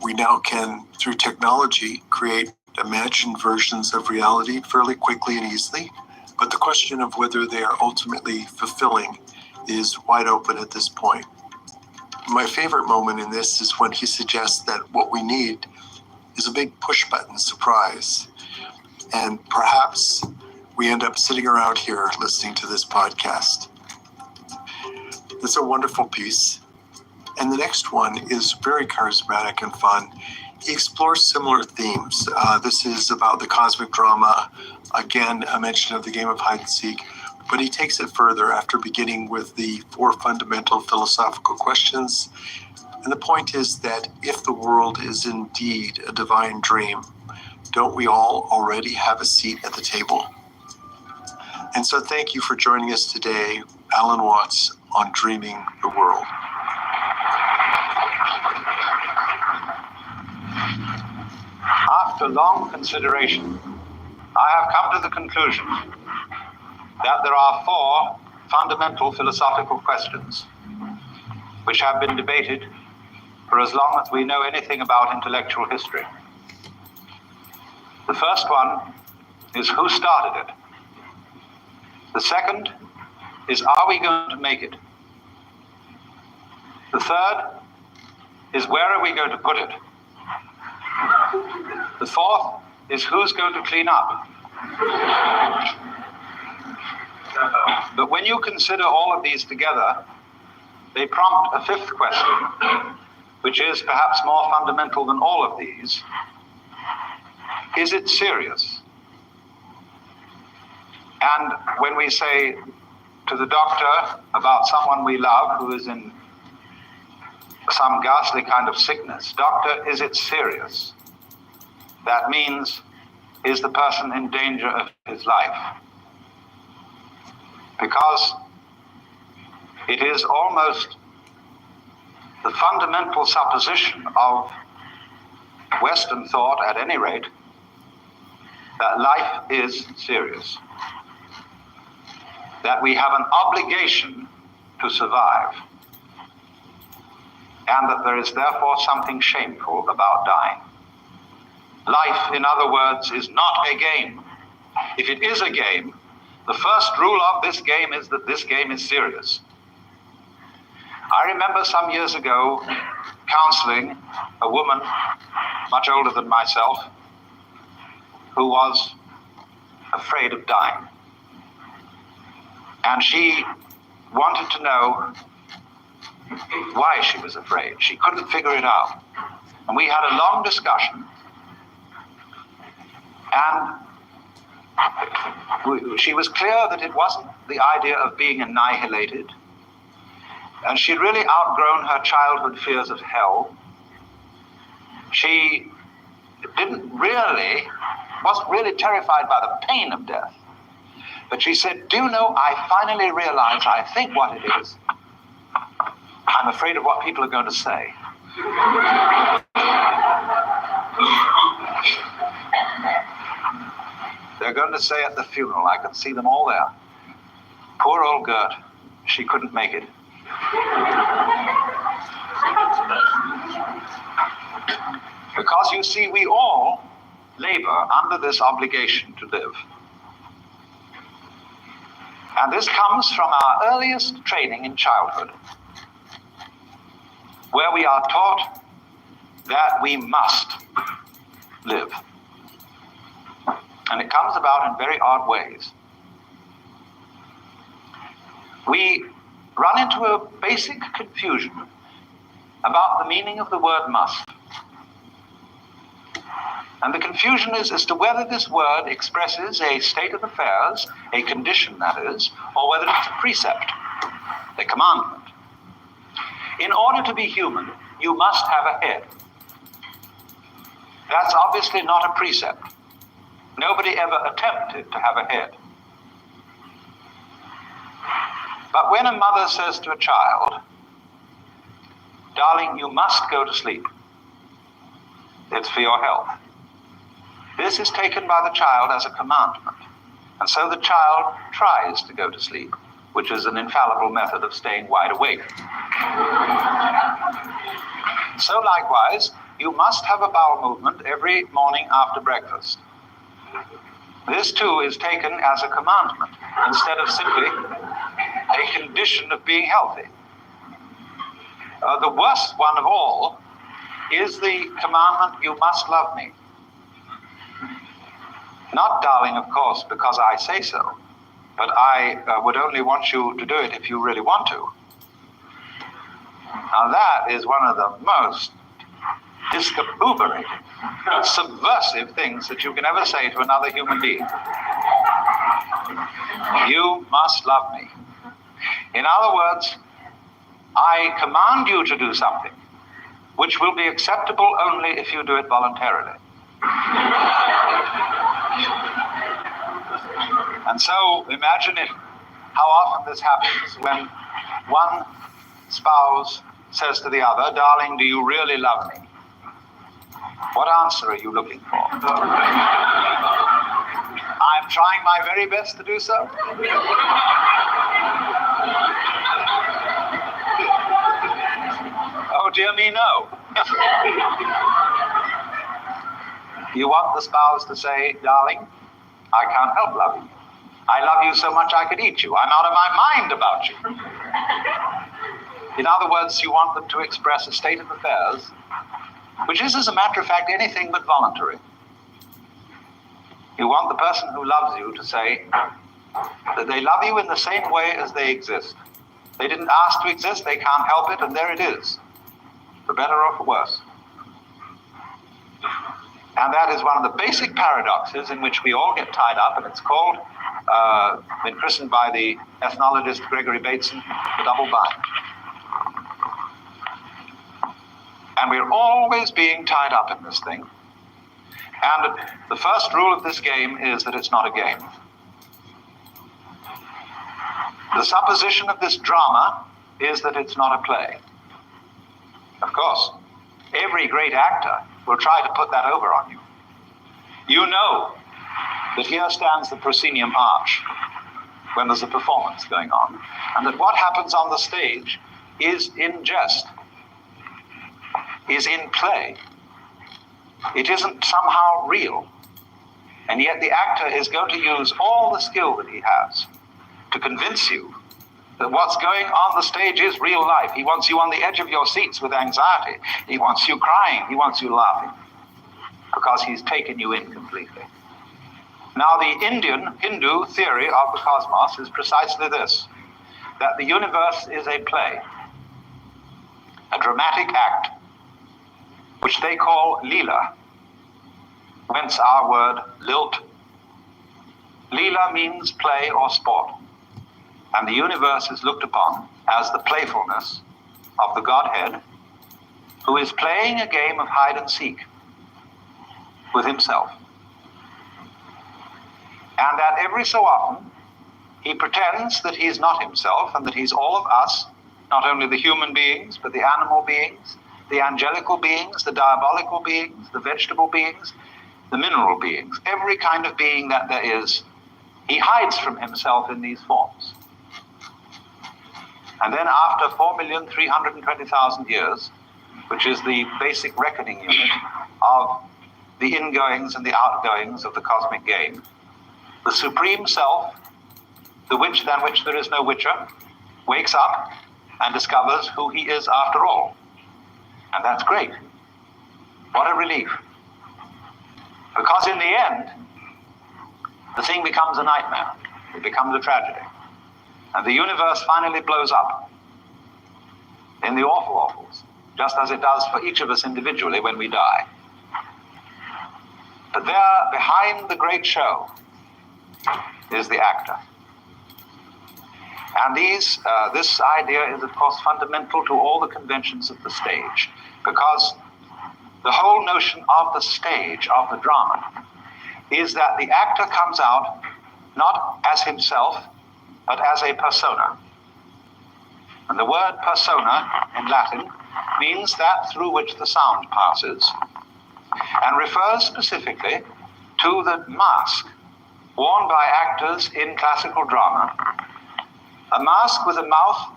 We now can, through technology, create imagined versions of reality fairly quickly and easily, but the question of whether they are ultimately fulfilling is wide open at this point. My favorite moment in this is when he suggests that what we need is a big push-button surprise. And perhaps we end up sitting around here listening to this podcast. It's a wonderful piece. And the next one is very charismatic and fun. He explores similar themes. This is about the cosmic drama, again, a mention of the game of hide and seek, but he takes it further after beginning with the 4 fundamental philosophical questions. And the point is that if the world is indeed a divine dream, don't we all already have a seat at the table? And so thank you for joining us today, Alan Watts, on Dreaming the World. After long consideration, I have come to the conclusion that there are 4 fundamental philosophical questions which have been debated for as long as we know anything about intellectual history. The first one is who started it? The second is are we going to make it? The third is where are we going to put it? The fourth is who's going to clean up? But when you consider all of these together, they prompt a 5th question, which is perhaps more fundamental than all of these. Is it serious? And when we say to the doctor about someone we love who is in some ghastly kind of sickness, doctor, is it serious? That means, is the person in danger of his life? Because it is almost the fundamental supposition of Western thought, at any rate, that life is serious. That we have an obligation to survive. And that there is therefore something shameful about dying. Life, in other words, is not a game. If it is a game, the first rule of this game is that this game is serious. I remember some years ago counseling a woman much older than myself who was afraid of dying. And she wanted to know why she was afraid. She couldn't figure it out. And we had a long discussion. And she was clear that it wasn't the idea of being annihilated. And she'd really outgrown her childhood fears of hell. She wasn't really terrified by the pain of death. But she said, do you know, I finally realize, I think what it is. I'm afraid of what people are going to say. They're going to say at the funeral, I can see them all there. Poor old Gert, she couldn't make it. Because you see, we all labor under this obligation to live. And this comes from our earliest training in childhood, where we are taught that we must live. And it comes about in very odd ways. We run into a basic confusion about the meaning of the word must. And the confusion is as to whether this word expresses a state of affairs, a condition that is, or whether it's a precept, a commandment. In order to be human, you must have a head. That's obviously not a precept. Nobody ever attempted to have a head. But when a mother says to a child, darling, you must go to sleep. It's for your health. This is taken by the child as a commandment. And so the child tries to go to sleep, which is an infallible method of staying wide awake. So likewise, you must have a bowel movement every morning after breakfast. This too is taken as a commandment instead of simply a condition of being healthy. The worst one of all is the commandment, you must love me. Not, darling, of course, because I say so, but I would only want you to do it if you really want to. Now that is one of the most discombobulating, subversive things that you can ever say to another human being. You must love me. In other words, I command you to do something which will be acceptable only if you do it voluntarily. And so imagine how often this happens when one spouse says to the other, darling, do you really love me? What answer are you looking for? I'm trying my very best to do so. Oh, dear me, no. You want the spouse to say, darling, I can't help loving you. I love you so much I could eat you. I'm out of my mind about you. In other words, you want them to express a state of affairs, which is, as a matter of fact, anything but voluntary. You want the person who loves you to say that they love you in the same way as they exist. They didn't ask to exist, they can't help it, and there it is, for better or for worse. And that is one of the basic paradoxes in which we all get tied up, and it's called, been christened by the ethnologist Gregory Bateson, the double bind. And we're always being tied up in this thing. And the first rule of this game is that it's not a game. The supposition of this drama is that it's not a play. Of course, every great actor will try to put that over on you. You know that here stands the proscenium arch when there's a performance going on, and that what happens on the stage is in jest, is in play. It isn't somehow real. And yet the actor is going to use all the skill that he has to convince you that what's going on the stage is real life. He wants you on the edge of your seats with anxiety. He wants you crying. He wants you laughing, because he's taken you in completely. Now, the Hindu theory of the cosmos is precisely this, that the universe is a play, a dramatic act, which they call Leela, whence our word lilt. Leela means play or sport, and the universe is looked upon as the playfulness of the Godhead, who is playing a game of hide and seek with himself. And that every so often, he pretends that he's not himself and that he's all of us, not only the human beings, but the animal beings, the angelical beings, the diabolical beings, the vegetable beings, the mineral beings, every kind of being that there is, he hides from himself in these forms. And then after 4,320,000 years, which is the basic reckoning unit of the ingoings and the outgoings of the cosmic game, the Supreme Self, the witch than which there is no witcher, wakes up and discovers who he is after all. And that's great. What a relief. Because in the end, the thing becomes a nightmare. It becomes a tragedy. And the universe finally blows up in the awful awfuls, just as it does for each of us individually when we die. But there, behind the great show, is the actor. And this idea is, of course, fundamental to all the conventions of the stage, because the whole notion of the stage, of the drama, is that the actor comes out not as himself, but as a persona. And the word persona in Latin means that through which the sound passes, and refers specifically to the mask worn by actors in classical drama, a mask with a mouth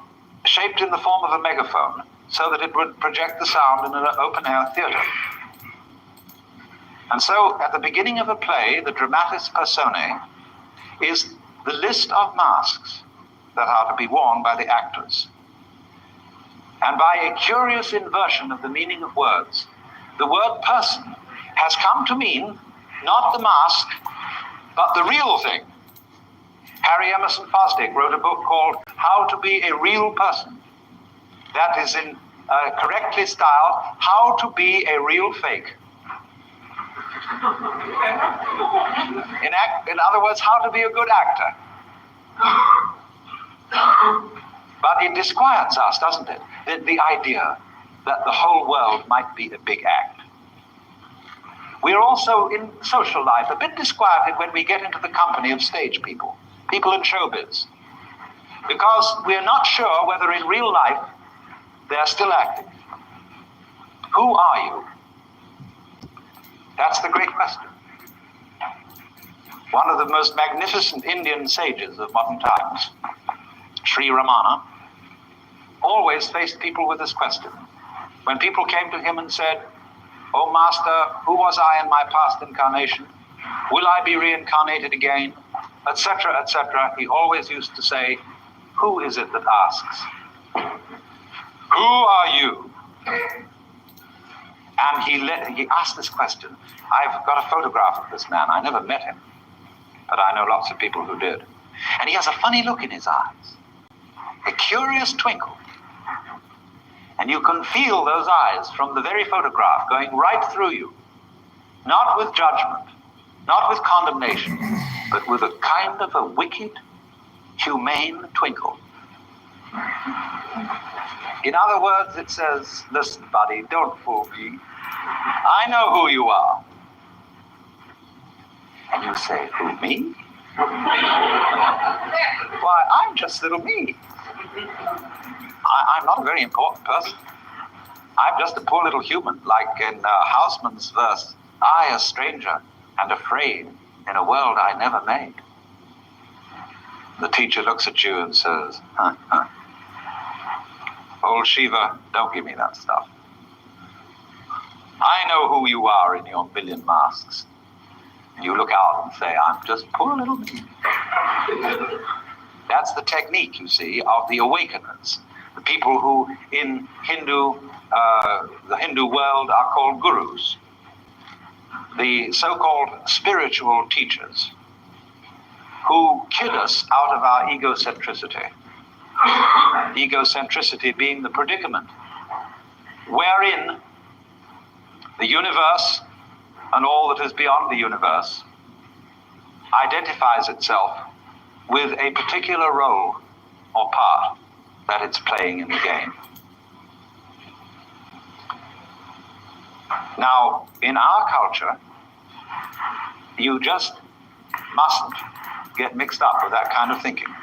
shaped in the form of a megaphone, so that it would project the sound in an open-air theater. And so, at the beginning of a play, the dramatis personae is the list of masks that are to be worn by the actors. And by a curious inversion of the meaning of words, the word person has come to mean not the mask, but the real thing. Harry Emerson Fosdick wrote a book called How to Be a Real Person. That is in correctly styled, How to Be a Real Fake. In other words, how to be a good actor. But it disquiets us, doesn't it? The idea that the whole world might be a big act. We're also in social life a bit disquieted when we get into the company of stage people in showbiz, because we're not sure whether in real life they're still acting. Who are you? That's the great question. One of the most magnificent Indian sages of modern times, Sri Ramana, always faced people with this question. When people came to him and said, "Oh, Master, who was I in my past incarnation? Will I be reincarnated again?" etc., etc., he always used to say, "Who is it that asks? Who are you?" And he asked this question. I've got a photograph of this man. I never met him, but I know lots of people who did. And he has a funny look in his eyes, a curious twinkle. And you can feel those eyes from the very photograph going right through you, not with judgment, not with condemnation, but with a kind of a wicked, humane twinkle. In other words, it says, "Listen, buddy, don't fool me. I know who you are." And you say, "Who, me?" "Why, I'm just little me. I'm not a very important person. I'm just a poor little human, like in Hausmann's verse, 'I, a stranger and afraid in a world I never made.'" The teacher looks at you and says, "Old Shiva, don't give me that stuff. I know who you are in your million masks." And you look out and say, "I'm just poor little me." That's the technique, you see, of the awakeners. The people who in the Hindu world are called gurus. The so-called spiritual teachers who kid us out of our egocentricity. Egocentricity being the predicament wherein the universe and all that is beyond the universe identifies itself with a particular role or part that it's playing in the game. Now, in our culture, you just mustn't get mixed up with that kind of thinking.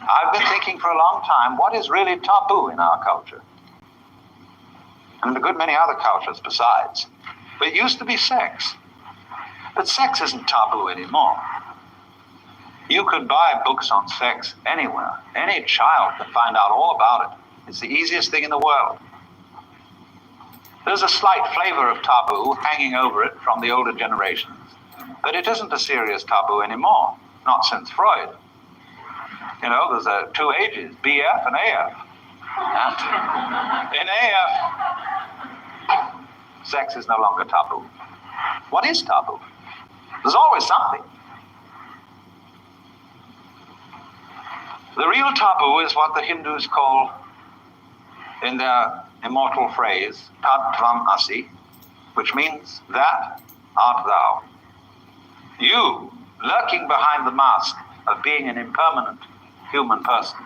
I've been thinking for a long time, what is really taboo in our culture? And a good many other cultures besides. But it used to be sex. But sex isn't taboo anymore. You could buy books on sex anywhere. Any child can find out all about it. It's the easiest thing in the world. There's a slight flavor of taboo hanging over it from the older generations. But it isn't a serious taboo anymore. Not since Freud. You know, there's two ages, BF and AF. And in AF, sex is no longer taboo. What is taboo? There's always something. The real taboo is what the Hindus call, in their immortal phrase, tad tvam asi, which means that art thou. You, lurking behind the mask of being an impermanent human person,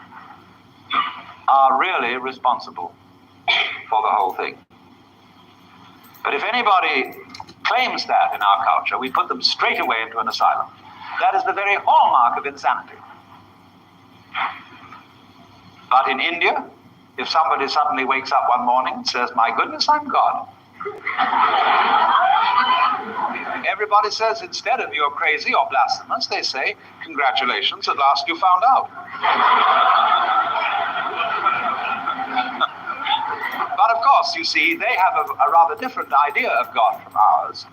are really responsible for the whole thing. But if anybody claims that in our culture, we put them straight away into an asylum. That is the very hallmark of insanity. But in India, if somebody suddenly wakes up one morning and says, "My goodness, I'm God," everybody says, instead of "You're crazy" or blasphemous, they say, "Congratulations, at last you found out." But of course, you see, they have a rather different idea of God from ours.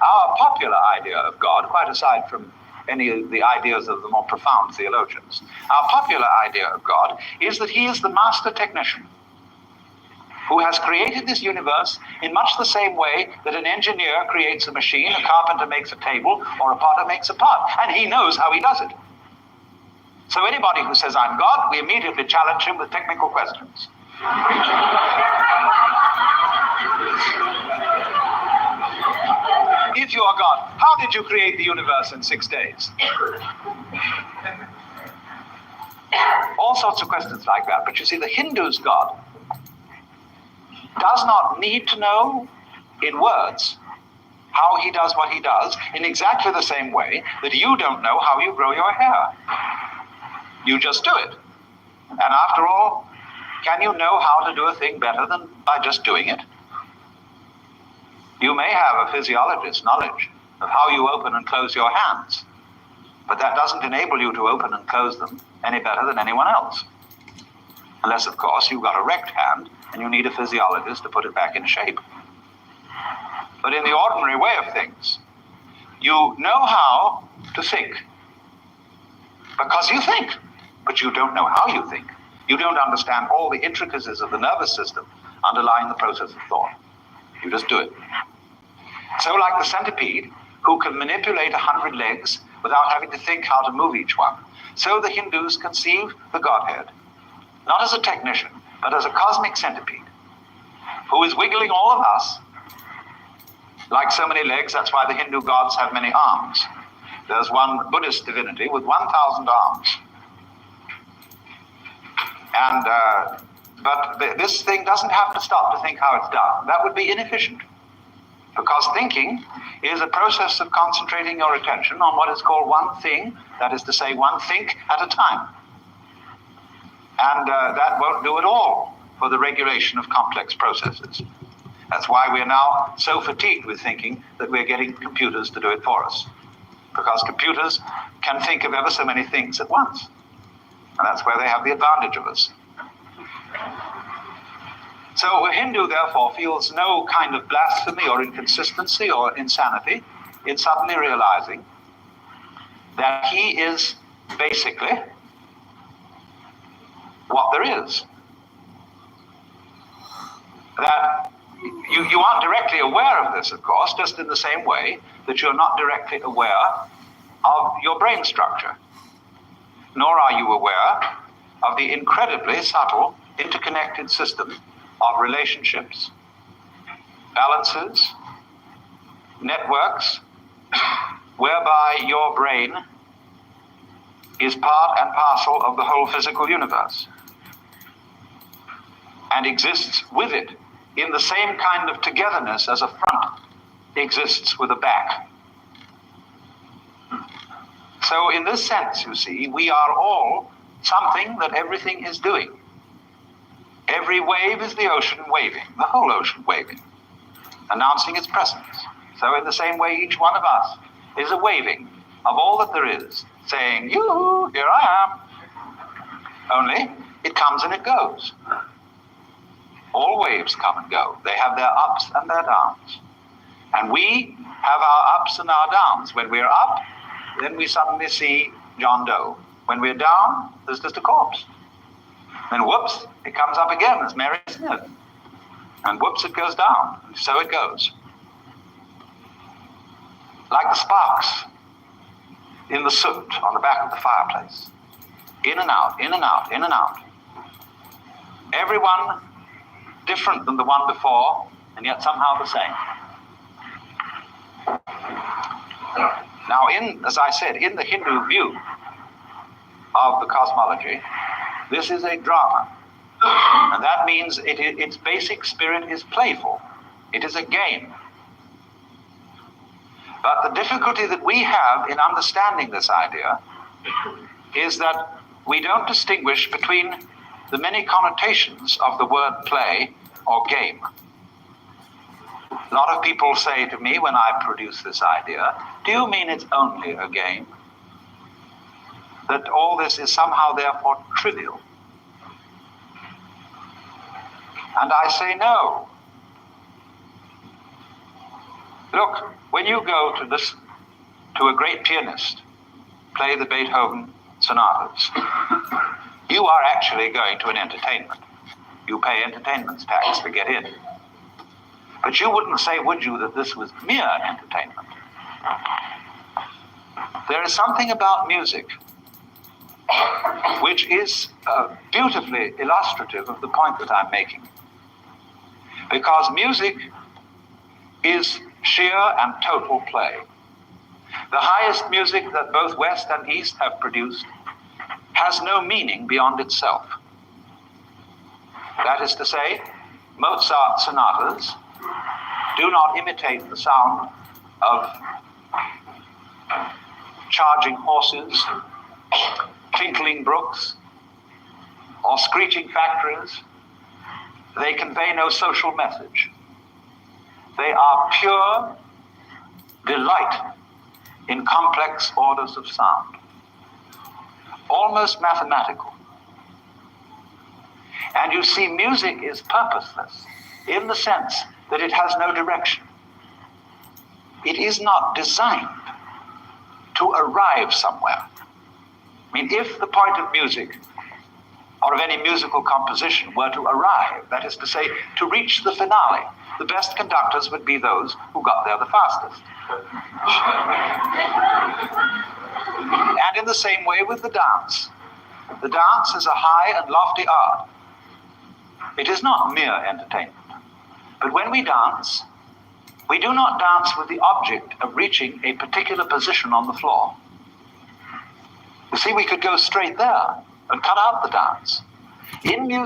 Our popular idea of God, quite aside from any of the ideas of the more profound theologians, our popular idea of God is that he is the master technician who has created this universe in much the same way that an engineer creates a machine, a carpenter makes a table, or a potter makes a pot, and he knows how he does it. So anybody who says, I'm God, we immediately challenge him with technical questions. If you are God, how did you create the universe in 6 days? All sorts of questions like that. But you see, the Hindu's God does not need to know in words how he does what he does in exactly the same way that you don't know how you grow your hair. You just do it. And after all, can you know how to do a thing better than by just doing it? You may have a physiologist's knowledge of how you open and close your hands, but that doesn't enable you to open and close them any better than anyone else. Unless, of course, you've got a wrecked hand and you need a physiologist to put it back in shape. But in the ordinary way of things, you know how to think. Because you think, but you don't know how you think. You don't understand all the intricacies of the nervous system underlying the process of thought. You just do it. So like the centipede, who can manipulate 100 legs without having to think how to move each one, so the Hindus conceive the Godhead, not as a technician, but as a cosmic centipede, who is wiggling all of us. Like so many legs, that's why the Hindu gods have many arms. There's one Buddhist divinity with 1,000 arms. And, but this thing doesn't have to stop to think how it's done. That would be inefficient. Because thinking is a process of concentrating your attention on what is called one thing, that is to say, one think at a time. And that won't do at all for the regulation of complex processes. That's why we're now so fatigued with thinking that we're getting computers to do it for us. Because computers can think of ever so many things at once. And that's where they have the advantage of us. So a Hindu, therefore, feels no kind of blasphemy or inconsistency or insanity in suddenly realizing that he is basically what there is. That you aren't directly aware of this, of course, just in the same way that you're not directly aware of your brain structure. Nor are you aware of the incredibly subtle, interconnected system of relationships, balances, networks, whereby your brain is part and parcel of the whole physical universe and exists with it in the same kind of togetherness as a front exists with a back. So in this sense, you see, we are all something that everything is doing. Every wave is the ocean waving, the whole ocean waving, announcing its presence. So in the same way, each one of us is a waving of all that there is, saying, yoo-hoo, here I am. Only it comes and it goes. All waves come and go. They have their ups and their downs. And we have our ups and our downs. When we're up, then we suddenly see John Doe. When we're down, there's just a corpse. Then whoops, it comes up again as Mary Smith. And whoops, it goes down. And so it goes. Like the sparks in the soot on the back of the fireplace. In and out, in and out, in and out. Everyone different than the one before, and yet somehow the same. Now, as I said, in the Hindu view of the cosmology, this is a drama. And that means its basic spirit is playful. It is a game. But the difficulty that we have in understanding this idea is that we don't distinguish between the many connotations of the word play or game. A lot of people say to me when I produce this idea, do you mean it's only a game? That all this is somehow therefore trivial? And I say no. Look, when you go to listen to a great pianist play the Beethoven sonatas, you are actually going to an entertainment. You pay entertainment tax to get in. But you wouldn't say, would you, that this was mere entertainment? There is something about music which is beautifully illustrative of the point that I'm making. Because music is sheer and total play. The highest music that both West and East have produced has no meaning beyond itself. That is to say, Mozart's sonatas do not imitate the sound of charging horses, tinkling brooks, or screeching factories. They convey no social message. They are pure delight in complex orders of sound, almost mathematical. And you see, music is purposeless in the sense that it has no direction. It is not designed to arrive somewhere. I mean, if the point of music or of any musical composition were to arrive, that is to say, to reach the finale, the best conductors would be those who got there the fastest. And in the same way with the dance. The dance is a high and lofty art. It is not mere entertainment. But when we dance, we do not dance with the object of reaching a particular position on the floor. You see, we could go straight there and cut out the dance. In music,